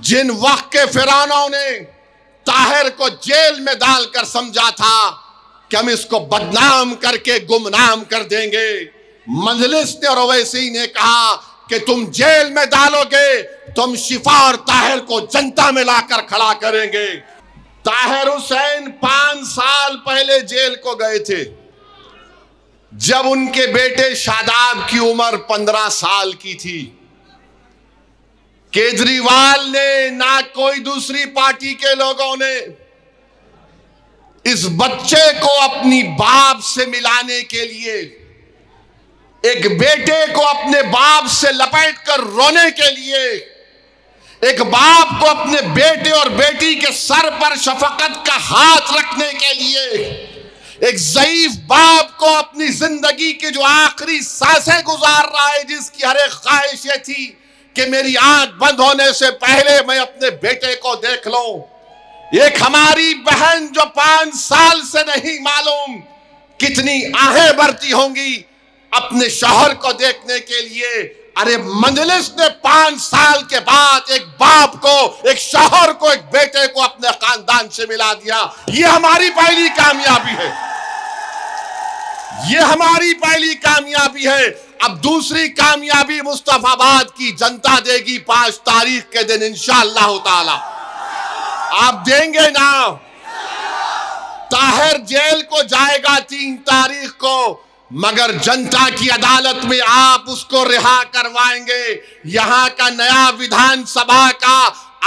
जिन वक्त के फिरौनों ने ताहिर को जेल में डालकर समझा था कि हम इसको बदनाम करके गुमनाम कर देंगे, मजलिस ने और ओवैसी ने कहा कि तुम जेल में डालोगे तो हम शिफा और ताहिर को जनता में लाकर खड़ा करेंगे। ताहिर हुसैन 5 साल पहले जेल को गए थे, जब उनके बेटे शादाब की उम्र 15 साल की थी। केजरीवाल ने ना कोई दूसरी पार्टी के लोगों ने इस बच्चे को अपनी बाप से मिलाने के लिए, एक बेटे को अपने बाप से लपेटकर रोने के लिए, एक बाप को अपने बेटे और बेटी के सर पर शफकत का हाथ रखने के लिए, एक ज़ईफ बाप को अपनी जिंदगी की जो आखिरी सांसें गुजार रहा है, जिसकी हर एक ख्वाहिश ये थी कि मेरी आंख बंद होने से पहले मैं अपने बेटे को देख लूं। एक हमारी बहन जो 5 साल से नहीं मालूम कितनी आहें भरती होंगी अपने शौहर को देखने के लिए। अरे मजलिस ने 5 साल के बाद एक बाप को, एक शौहर को, एक बेटे को अपने खानदान से मिला दिया। ये हमारी पहली कामयाबी है, ये हमारी पहली कामयाबी है। अब दूसरी कामयाबी मुस्तफाबाद की जनता देगी 5 तारीख के दिन इंशाअल्लाह ताला। आप देंगे ना? ताहिर जेल को जाएगा 3 तारीख को, मगर जनता की अदालत में आप उसको रिहा करवाएंगे। यहां का नया विधानसभा का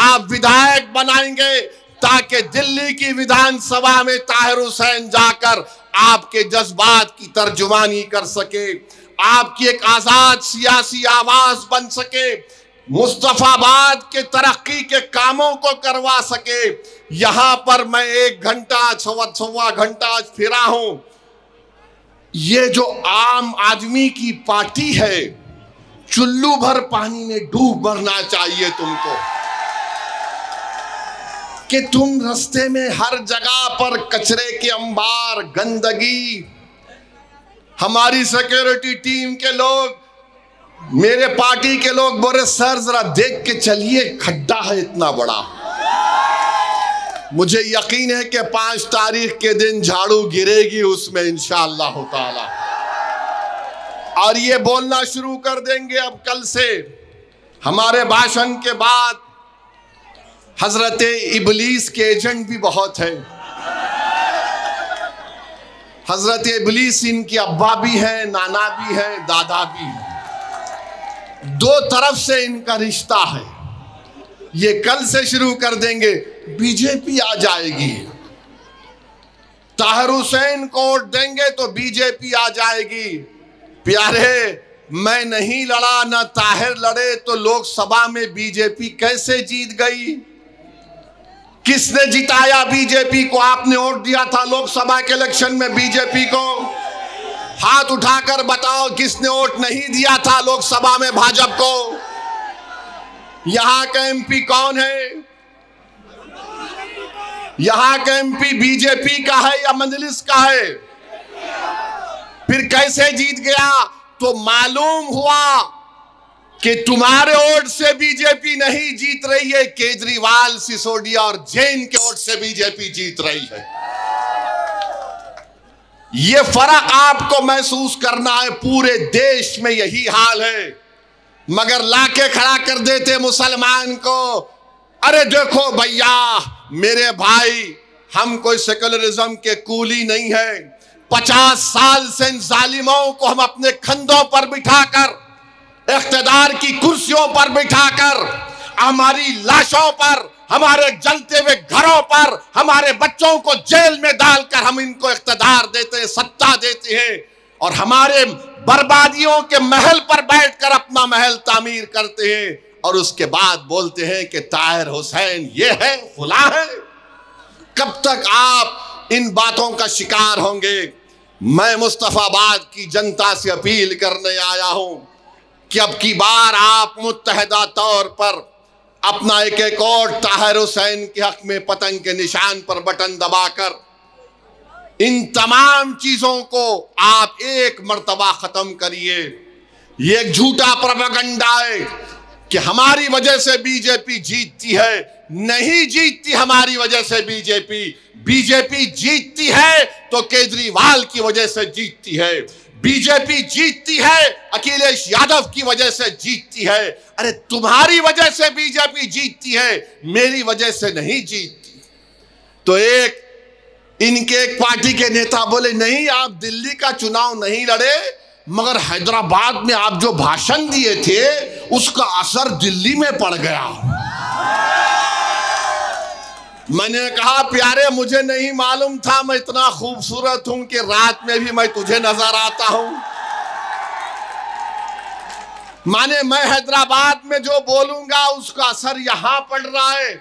आप विधायक बनाएंगे ताकि दिल्ली की विधानसभा में ताहिर हुसैन जाकर आपके जज्बात की तर्जुमानी कर सके, आपकी एक आजाद सियासी आवाज बन सके, मुस्तफाबाद के तरक्की के कामों को करवा सके। यहां पर मैं 1 घंटा, सवा घंटा फिरा हूं। ये जो आम आदमी की पार्टी है, चुल्लू भर पानी में डूब मरना चाहिए तुमको, कि तुम रास्ते में हर जगह पर कचरे के अंबार, गंदगी। हमारी सिक्योरिटी टीम के लोग, मेरे पार्टी के लोग बोले सर जरा देख के चलिए, खड्डा है इतना बड़ा। मुझे यकीन है कि 5 तारीख के दिन झाड़ू गिरेगी उसमें इंशाअल्लाह ताला, और ये बोलना शुरू कर देंगे अब कल से। हमारे भाषण के बाद हजरत इबलीस के एजेंट भी बहुत हैं। हजरत इबलीस इनके अब्बा भी हैं, नाना भी हैं, दादा भी हैं। 2 तरफ से इनका रिश्ता है। ये कल से शुरू कर देंगे, बीजेपी आ जाएगी। ताहिर हुसैन को वोट देंगे तो बीजेपी आ जाएगी। प्यारे, मैं नहीं लड़ा, ना ताहिर लड़े, तो लोकसभा में बीजेपी कैसे जीत गई? किसने जिताया बीजेपी को? आपने वोट दिया था लोकसभा के इलेक्शन में बीजेपी को? हाथ उठाकर बताओ किसने वोट नहीं दिया था लोकसभा में भाजपा को? यहां का एमपी कौन है? यहां का एमपी बीजेपी का है या मजलिस का है? फिर कैसे जीत गया? तो मालूम हुआ कि तुम्हारे वोट से बीजेपी नहीं जीत रही है, केजरीवाल, सिसोदिया और जैन के वोट से बीजेपी जीत रही है। यह फर्क आपको महसूस करना है। पूरे देश में यही हाल है, मगर लाके खड़ा कर देते मुसलमान को। अरे देखो भैया, मेरे भाई, हम कोई सेकुलरिज्म के कूली नहीं है। 50 साल से इन जालिमों को हम अपने कंधों पर बिठाकर, इख्तिदार की कुर्सियों पर बिठाकर, हमारी लाशों पर, हमारे जलते हुए घरों पर, हमारे बच्चों को जेल में डालकर हम इनको इख्तिदार देते हैं, सत्ता देते हैं, और हमारे बर्बादियों के महल पर बैठकर अपना महल तामीर करते हैं, और उसके बाद बोलते हैं कि ताहिर हुसैन ये है, खुला है। कब तक आप इन बातों का शिकार होंगे? मैं मुस्तफाबाद की जनता से अपील करने आया हूं कि अब की बार आप मुत्तहदा तौर पर अपना एक और ताहिर हुसैन के हक में पतंग के निशान पर बटन दबाकर इन तमाम चीजों को आप एक मर्तबा खत्म करिए। ये एक झूठा प्रोपेगेंडा है कि हमारी वजह से बीजेपी जीतती है। नहीं जीतती हमारी वजह से बीजेपी। बीजेपी जीतती है तो केजरीवाल की वजह से जीतती है। बीजेपी जीतती है अखिलेश यादव की वजह से जीतती है। अरे तुम्हारी वजह से बीजेपी जीतती है, मेरी वजह से नहीं जीतती। तो इनके एक पार्टी के नेता बोले, नहीं आप दिल्ली का चुनाव नहीं लड़े, मगर हैदराबाद में आप जो भाषण दिए थे उसका असर दिल्ली में पड़ गया। मैंने कहा, प्यारे मुझे नहीं मालूम था मैं इतना खूबसूरत हूं कि रात में भी मैं तुझे नजर आता हूं। माने मैं हैदराबाद में जो बोलूंगा उसका असर यहां पड़ रहा है,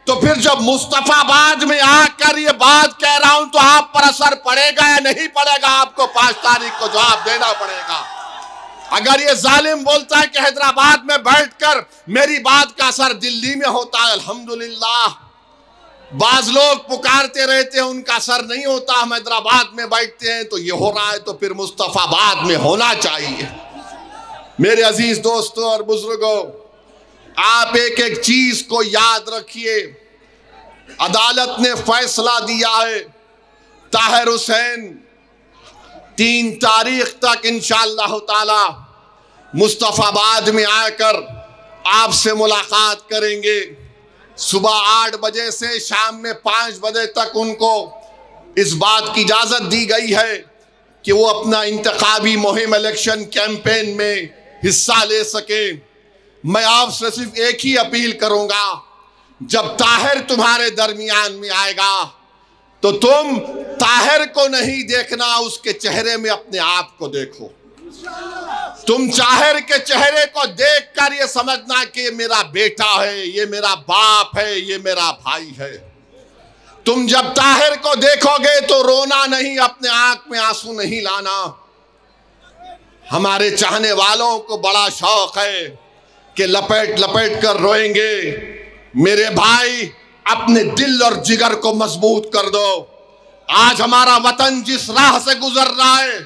तो फिर जब मुस्तफाबाद में आकर ये बात कह रहा हूं तो आप पर असर पड़ेगा या नहीं पड़ेगा? आपको 5 तारीख को जवाब देना पड़ेगा। अगर ये जालिम बोलता है कि हैदराबाद में बैठकर मेरी बात का असर दिल्ली में होता है, अल्हम्दुलिल्लाह। बाज लोग पुकारते रहते हैं उनका असर नहीं होता, हम हैदराबाद में बैठते हैं तो ये हो रहा है, तो फिर मुस्तफाबाद में होना चाहिए। मेरे अजीज दोस्तों और बुजुर्गों, आप एक एक चीज को याद रखिए। अदालत ने फैसला दिया है, ताहिर हुसैन 3 तारीख तक इंशाअल्लाह ताला मुस्तफाबाद में आकर आपसे मुलाकात करेंगे। सुबह 8 बजे से शाम में 5 बजे तक उनको इस बात की इजाज़त दी गई है कि वो अपना इंतखाबी मुहिम इलेक्शन कैंपेन में हिस्सा ले सके। मैं आपसे सिर्फ एक ही अपील करूंगा, जब ताहिर तुम्हारे दरमियान में आएगा तो तुम ताहिर को नहीं देखना, उसके चेहरे में अपने आप को देखो। तुम ताहिर के चेहरे को देखकर ये समझना कि ये मेरा बेटा है, ये मेरा बाप है, ये मेरा भाई है। तुम जब ताहिर को देखोगे तो रोना नहीं, अपने आंख में आंसू नहीं लाना। हमारे चाहने वालों को बड़ा शौक है कि लपेट लपेट कर रोएंगे। मेरे भाई, अपने दिल और जिगर को मजबूत कर दो। आज हमारा वतन जिस राह से गुजर रहा है,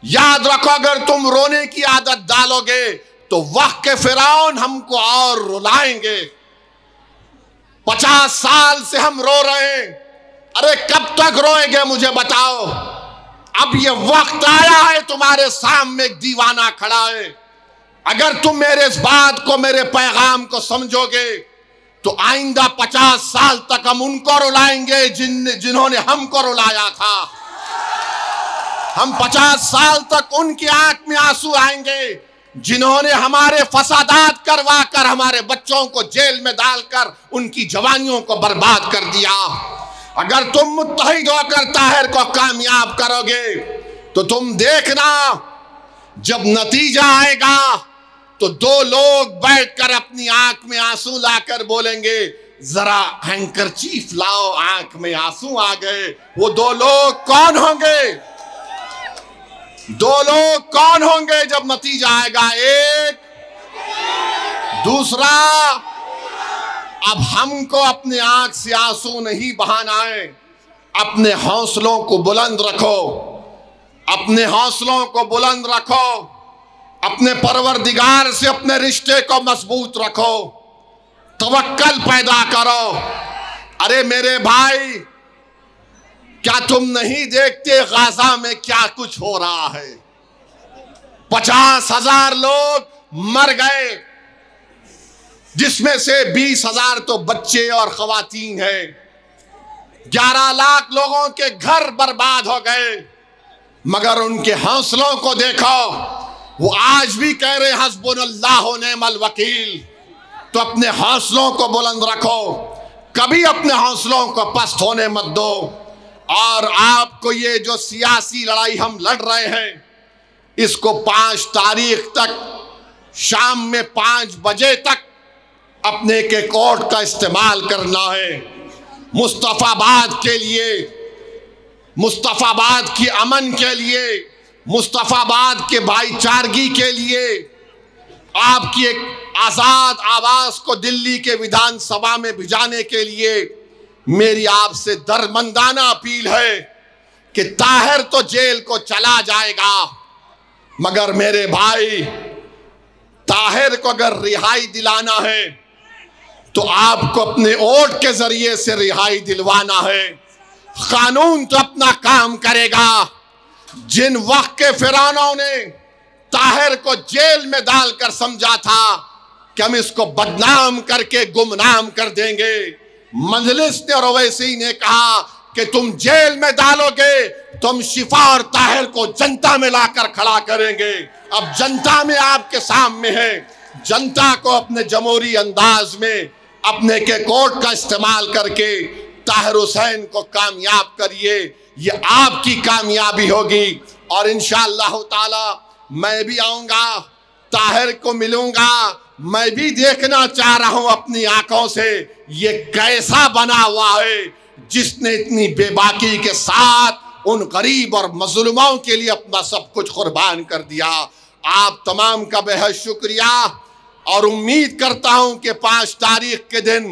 याद रखो, अगर तुम रोने की आदत डालोगे तो वक्त के फिरौन हमको और रुलाएंगे। 50 साल से हम रो रहे हैं, अरे कब तक रोएंगे मुझे बताओ। अब ये वक्त आया है, तुम्हारे सामने एक दीवाना खड़ा है। अगर तुम मेरे इस बात को, मेरे पैगाम को समझोगे तो आइंदा 50 साल तक हम उनको रुलाएंगे जिन्होंने हमको रुलाया था। हम 50 साल तक उनकी आंख में आंसू आएंगे जिन्होंने हमारे फसादात करवा कर हमारे बच्चों को जेल में डालकर उनकी जवानियों को बर्बाद कर दिया। अगर तुम मुत्तहिद होकर ताहिर को कामयाब करोगे तो तुम देखना, जब नतीजा आएगा तो 2 लोग बैठकर अपनी आंख में आंसू लाकर बोलेंगे, जरा हैंकरचीफ लाओ, आंख में आंसू आ गए। वो 2 लोग कौन होंगे? 2 लोग कौन होंगे जब नतीजा आएगा? एक, दूसरा, अब हमको अपने आंख से आंसू नहीं बहाना है। अपने हौसलों को बुलंद रखो, अपने हौसलों को बुलंद रखो, अपने परवरदिगार से अपने रिश्ते को मजबूत रखो, तवक्कल पैदा करो। अरे मेरे भाई, क्या तुम नहीं देखते गाजा में क्या कुछ हो रहा है? 50,000 लोग मर गए, जिसमें से 20,000 तो बच्चे और खवातीन हैं। 11 लाख लोगों के घर बर्बाद हो गए, मगर उनके हौसलों को देखो, वो आज भी कह रहे हस्बुनल्लाह व निअमल वकील। तो अपने हौसलों को बुलंद रखो, कभी अपने हौसलों को पस्त होने मत दो। और आपको ये जो सियासी लड़ाई हम लड़ रहे हैं, इसको 5 तारीख तक शाम में 5 बजे तक अपने के कोर्ट का इस्तेमाल करना है। मुस्तफाबाद के लिए, मुस्तफाबाद की अमन के लिए, मुस्तफाबाद के भाईचारगी के लिए, आपकी एक आजाद आवाज को दिल्ली के विधानसभा में भिजाने के लिए मेरी आपसे दरमंदाना अपील है कि ताहिर तो जेल को चला जाएगा, मगर मेरे भाई, ताहिर को अगर रिहाई दिलाना है तो आपको अपने वोट के जरिए से रिहाई दिलवाना है। कानून तो अपना काम करेगा। जिन वक्त के फिरौनों ने ताहिर को जेल में डालकर समझा था कि हम इसको बदनाम करके गुमनाम कर देंगे, मजलिस ने और ओवैसी ने कहा कि तुम जेल में डालोगे, तुम शिफा और ताहिर को जनता में लाकर खड़ा करेंगे। अब जनता में आपके सामने है, जनता को अपने जमहूरी अंदाज में अपने के कोर्ट का इस्तेमाल करके ताहिर हुसैन को कामयाब करिए। ये आपकी कामयाबी होगी और इंशाअल्लाह ताला मैं भी आऊंगा, ताहिर को मिलूंगा। मैं भी देखना चाह रहा हूं अपनी आंखों से ये कैसा बना हुआ है जिसने इतनी बेबाकी के साथ उन गरीब और मजलूमों के लिए अपना सब कुछ कुर्बान कर दिया। आप तमाम का बेहद शुक्रिया और उम्मीद करता हूं कि 5 तारीख के दिन